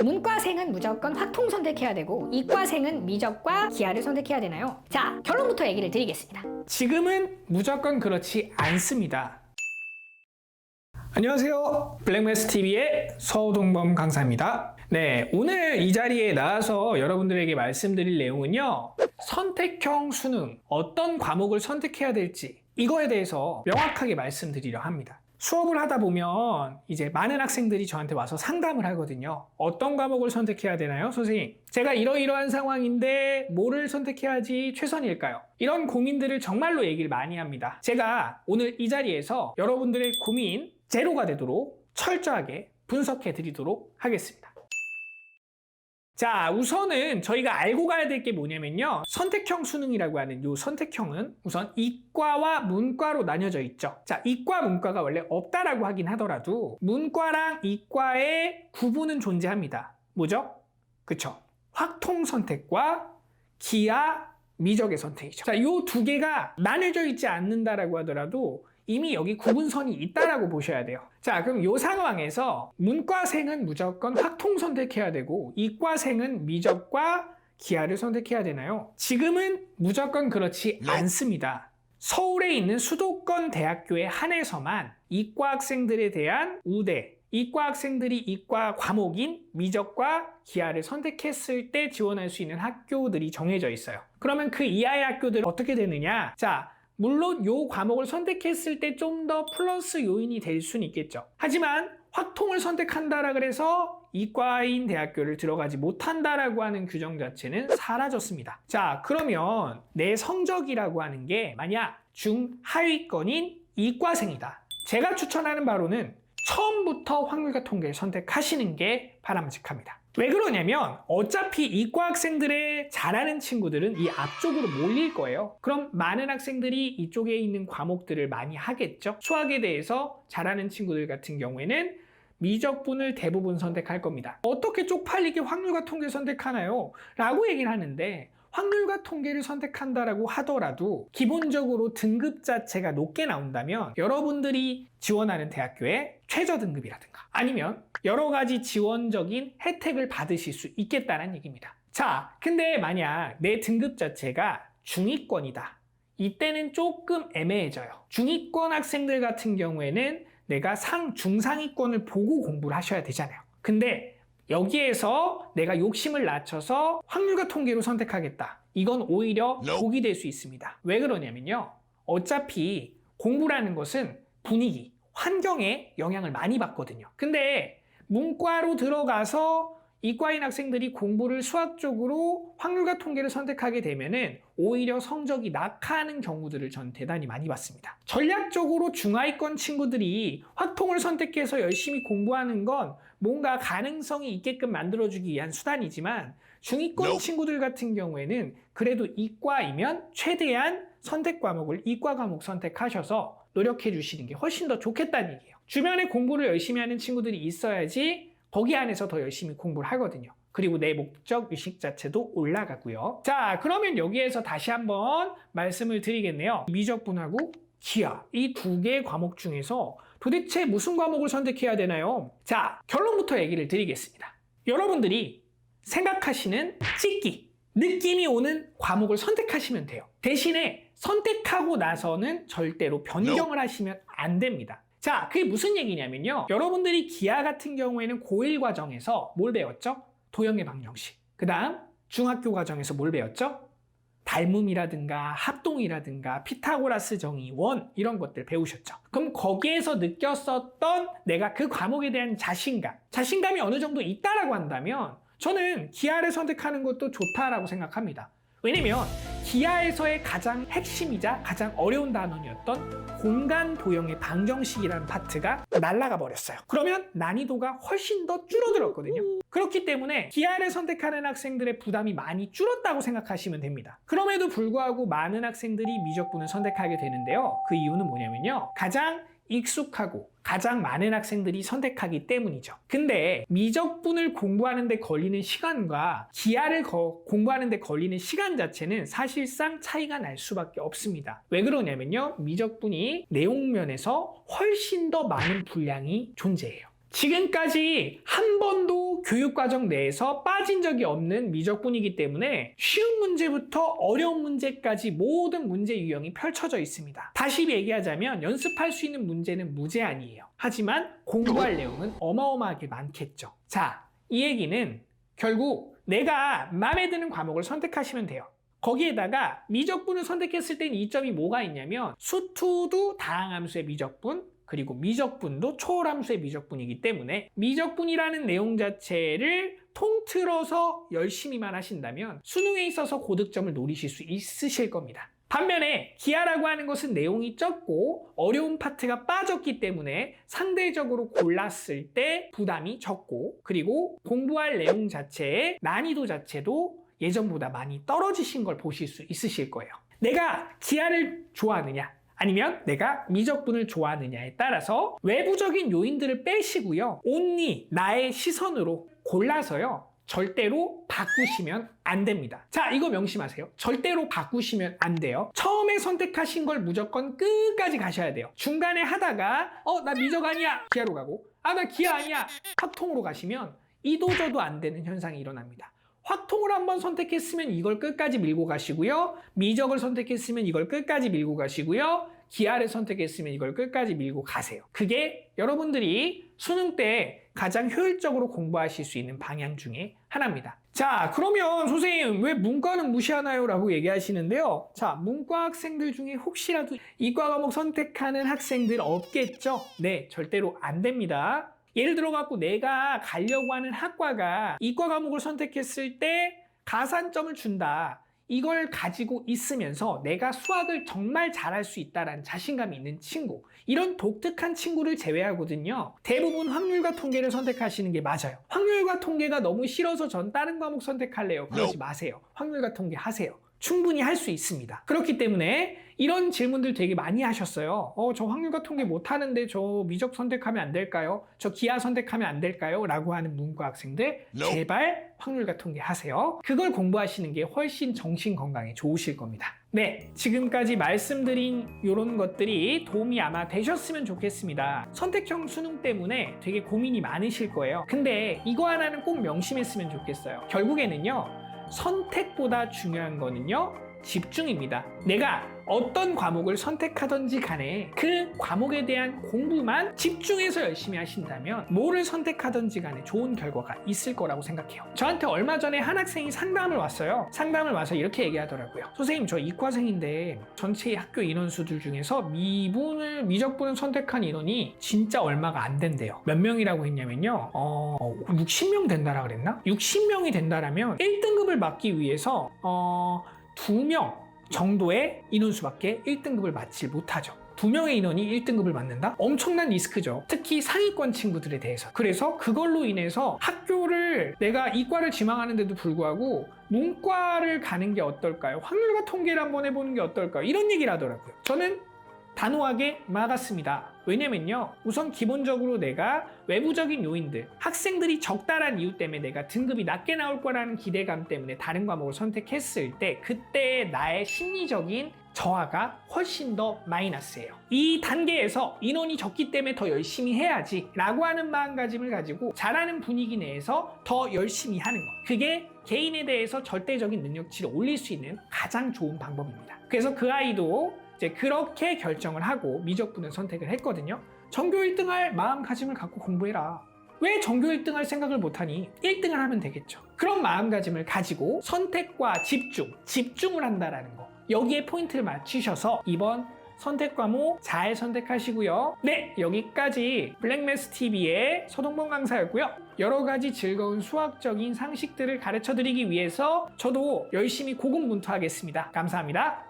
문과생은 무조건 확통 선택해야 되고 이과생은 미적과 기하를 선택해야 되나요? 자, 결론부터 얘기를 드리겠습니다. 지금은 무조건 그렇지 않습니다. 안녕하세요. 블랙매스TV의 서동범 강사입니다. 네, 오늘 이 자리에 나와서 여러분들에게 말씀드릴 내용은요, 선택형 수능, 어떤 과목을 선택해야 될지 이거에 대해서 명확하게 말씀드리려 합니다. 수업을 하다 보면 이제 많은 학생들이 저한테 와서 상담을 하거든요. 어떤 과목을 선택해야 되나요, 선생님? 제가 이러이러한 상황인데 뭐를 선택해야지 최선일까요? 이런 고민들을 정말로 얘기를 많이 합니다. 제가 오늘 이 자리에서 여러분들의 고민 제로가 되도록 철저하게 분석해 드리도록 하겠습니다. 자, 우선은 저희가 알고 가야 될 게 뭐냐면요, 선택형 수능이라고 하는 이 선택형은 우선 이과와 문과로 나뉘어져 있죠. 자, 이과 문과가 원래 없다라고 하긴 하더라도 문과랑 이과의 구분은 존재합니다. 뭐죠? 그쵸? 확통 선택과 기하 미적의 선택이죠. 자, 이 두 개가 나뉘어져 있지 않는다라고 하더라도 이미 여기 구분선이 있다라고 보셔야 돼요. 자, 그럼 이 상황에서 문과생은 무조건 확통 선택해야 되고 이과생은 미적과 기하를 선택해야 되나요? 지금은 무조건 그렇지 않습니다. 서울에 있는 수도권 대학교에 한해서만 이과 학생들에 대한 우대, 이과 학생들이 이과 과목인 미적과 기하를 선택했을 때 지원할 수 있는 학교들이 정해져 있어요. 그러면 그 이하의 학교들은 어떻게 되느냐? 자, 물론 이 과목을 선택했을 때 좀 더 플러스 요인이 될 수는 있겠죠. 하지만 확통을 선택한다라 그래서 이과인 대학교를 들어가지 못한다라고 하는 규정 자체는 사라졌습니다. 자, 그러면 내 성적이라고 하는 게 만약 중하위권인 이과생이다. 제가 추천하는 바로는 처음부터 확률과 통계를 선택하시는 게 바람직합니다. 왜 그러냐면 어차피 이과 학생들의 잘하는 친구들은 이 앞쪽으로 몰릴 거예요. 그럼 많은 학생들이 이쪽에 있는 과목들을 많이 하겠죠. 수학에 대해서 잘하는 친구들 같은 경우에는 미적분을 대부분 선택할 겁니다. 어떻게 쪽팔리게 확률과 통계를 선택하나요? 라고 얘기를 하는데, 확률과 통계를 선택한다라고 하더라도 기본적으로 등급 자체가 높게 나온다면 여러분들이 지원하는 대학교의 최저 등급이라든가 아니면 여러 가지 지원적인 혜택을 받으실 수 있겠다는 얘기입니다. 자, 근데 만약 내 등급 자체가 중위권이다. 이때는 조금 애매해져요. 중위권 학생들 같은 경우에는 내가 중상위권을 보고 공부를 하셔야 되잖아요. 근데 여기에서 내가 욕심을 낮춰서 확률과 통계로 선택하겠다. 이건 오히려 독이 될 수 있습니다. 왜 그러냐면요, 어차피 공부라는 것은 분위기, 환경에 영향을 많이 받거든요. 근데 문과로 들어가서 이과인 학생들이 공부를 수학적으로 확률과 통계를 선택하게 되면은 오히려 성적이 낙하하는 경우들을 전 대단히 많이 봤습니다. 전략적으로 중하위권 친구들이 확통을 선택해서 열심히 공부하는 건 뭔가 가능성이 있게끔 만들어주기 위한 수단이지만 중위권 친구들 같은 경우에는 그래도 이과이면 최대한 선택 과목을 이과 과목 선택하셔서 노력해 주시는 게 훨씬 더 좋겠다는 얘기예요. 주변에 공부를 열심히 하는 친구들이 있어야지 거기 안에서 더 열심히 공부를 하거든요. 그리고 내 목적 의식 자체도 올라가고요. 자, 그러면 여기에서 다시 한번 말씀을 드리겠네요. 미적분하고 기하, 이 두 개의 과목 중에서 도대체 무슨 과목을 선택해야 되나요? 자, 결론부터 얘기를 드리겠습니다. 여러분들이 생각하시는 찍기, 느낌이 오는 과목을 선택하시면 돼요. 대신에 선택하고 나서는 절대로 변경을 하시면 안 됩니다. 자, 그게 무슨 얘기냐면요, 여러분들이 기하 같은 경우에는 고1 과정에서 뭘 배웠죠? 도형의 방정식. 그 다음 중학교 과정에서 뭘 배웠죠? 닮음이라든가 합동이라든가 피타고라스 정의, 원, 이런 것들 배우셨죠. 그럼 거기에서 느꼈었던 내가 그 과목에 대한 자신감이 어느 정도 있다라고 한다면 저는 기하를 선택하는 것도 좋다라고 생각합니다. 왜냐면 기하에서의 가장 핵심이자 가장 어려운 단원이었던 공간 도형의 방정식이라는 파트가 날아가 버렸어요. 그러면 난이도가 훨씬 더 줄어들었거든요. 그렇기 때문에 기하를 선택하는 학생들의 부담이 많이 줄었다고 생각하시면 됩니다. 그럼에도 불구하고 많은 학생들이 미적분을 선택하게 되는데요. 그 이유는 뭐냐면요, 가장 익숙하고 가장 많은 학생들이 선택하기 때문이죠. 근데 미적분을 공부하는 데 걸리는 시간과 기하를 공부하는 데 걸리는 시간 자체는 사실상 차이가 날 수밖에 없습니다. 왜 그러냐면요, 미적분이 내용면에서 훨씬 더 많은 분량이 존재해요. 지금까지 한 번도 교육과정 내에서 빠진 적이 없는 미적분이기 때문에 쉬운 문제부터 어려운 문제까지 모든 문제 유형이 펼쳐져 있습니다. 다시 얘기하자면 연습할 수 있는 문제는 무제한이에요. 하지만 공부할 내용은 어마어마하게 많겠죠. 자, 이 얘기는 결국 내가 마음에 드는 과목을 선택하시면 돼요. 거기에다가 미적분을 선택했을 땐 이점이 뭐가 있냐면 수투도 다항함수의 미적분, 그리고 미적분도 초월함수의 미적분이기 때문에 미적분이라는 내용 자체를 통틀어서 열심히만 하신다면 수능에 있어서 고득점을 노리실 수 있으실 겁니다. 반면에 기하라고 하는 것은 내용이 적고 어려운 파트가 빠졌기 때문에 상대적으로 골랐을 때 부담이 적고, 그리고 공부할 내용 자체의 난이도 자체도 예전보다 많이 떨어지신 걸 보실 수 있으실 거예요. 내가 기하를 좋아하느냐 아니면 내가 미적분을 좋아하느냐에 따라서 외부적인 요인들을 빼시고요. 온리 나의 시선으로 골라서요. 절대로 바꾸시면 안 됩니다. 자, 이거 명심하세요. 절대로 바꾸시면 안 돼요. 처음에 선택하신 걸 무조건 끝까지 가셔야 돼요. 중간에 하다가 나 미적 아니야 기하로 가고, 나 기하 아니야 확통으로 가시면 이도저도 안 되는 현상이 일어납니다. 확통을 한번 선택했으면 이걸 끝까지 밀고 가시고요. 미적을 선택했으면 이걸 끝까지 밀고 가시고요. 기하를 선택했으면 이걸 끝까지 밀고 가세요. 그게 여러분들이 수능 때 가장 효율적으로 공부하실 수 있는 방향 중에 하나입니다. 자, 그러면 선생님 왜 문과는 무시하나요? 라고 얘기하시는데요. 자, 문과 학생들 중에 혹시라도 이과 과목 선택하는 학생들 없겠죠? 네, 절대로 안 됩니다. 예를 들어 갖고 내가 가려고 하는 학과가 이과 과목을 선택했을 때 가산점을 준다. 이걸 가지고 있으면서 내가 수학을 정말 잘할 수 있다는 자신감이 있는 친구, 이런 독특한 친구를 제외하거든요. 대부분 확률과 통계를 선택하시는 게 맞아요. 확률과 통계가 너무 싫어서 전 다른 과목 선택할래요. 그러지 마세요. 확률과 통계 하세요. 충분히 할 수 있습니다. 그렇기 때문에 이런 질문들 되게 많이 하셨어요. 저 확률과 통계 못하는데 저 미적 선택하면 안 될까요? 저 기하 선택하면 안 될까요? 라고 하는 문과 학생들 제발 확률과 통계 하세요. 그걸 공부하시는 게 훨씬 정신 건강에 좋으실 겁니다. 네, 지금까지 말씀드린 이런 것들이 도움이 아마 되셨으면 좋겠습니다. 선택형 수능 때문에 되게 고민이 많으실 거예요. 근데 이거 하나는 꼭 명심했으면 좋겠어요. 결국에는요, 선택보다 중요한 거는요, 집중입니다. 내가 어떤 과목을 선택하든지 간에 그 과목에 대한 공부만 집중해서 열심히 하신다면 뭐를 선택하든지 간에 좋은 결과가 있을 거라고 생각해요. 저한테 얼마 전에 한 학생이 상담을 왔어요. 상담을 와서 이렇게 얘기하더라고요. 선생님, 저 이과생인데 전체 학교 인원수들 중에서 미적분을 선택한 인원이 진짜 얼마가 안 된대요. 몇 명이라고 했냐면요, 60명 된다라 그랬나? 60명이 된다라면 1등급을 받기 위해서 2명 정도의 인원수밖에 1등급을 맞지 못하죠. 2명의 인원이 1등급을 맞는다? 엄청난 리스크죠. 특히 상위권 친구들에 대해서. 그래서 그걸로 인해서 학교를 내가 이과를 지망하는데도 불구하고 문과를 가는 게 어떨까요? 확률과 통계를 한번 해보는 게 어떨까요? 이런 얘기를 하더라고요. 저는 단호하게 막았습니다. 왜냐면요, 우선 기본적으로 내가 외부적인 요인들, 학생들이 적다란 이유 때문에 내가 등급이 낮게 나올 거라는 기대감 때문에 다른 과목을 선택했을 때 그때의 나의 심리적인 저하가 훨씬 더 마이너스예요. 이 단계에서 인원이 적기 때문에 더 열심히 해야지 라고 하는 마음가짐을 가지고 잘하는 분위기 내에서 더 열심히 하는 것, 그게 개인에 대해서 절대적인 능력치를 올릴 수 있는 가장 좋은 방법입니다. 그래서 그 아이도 이제 그렇게 결정을 하고 미적분을 선택을 했거든요. 전교 1등할 마음가짐을 갖고 공부해라. 왜 전교 1등할 생각을 못하니? 1등을 하면 되겠죠. 그런 마음가짐을 가지고 선택과 집중을 한다라는 거, 여기에 포인트를 맞추셔서 이번 선택 과목 잘 선택하시고요. 네, 여기까지 블랙매스TV의 서동범 강사였고요. 여러 가지 즐거운 수학적인 상식들을 가르쳐드리기 위해서 저도 열심히 고군분투하겠습니다. 감사합니다.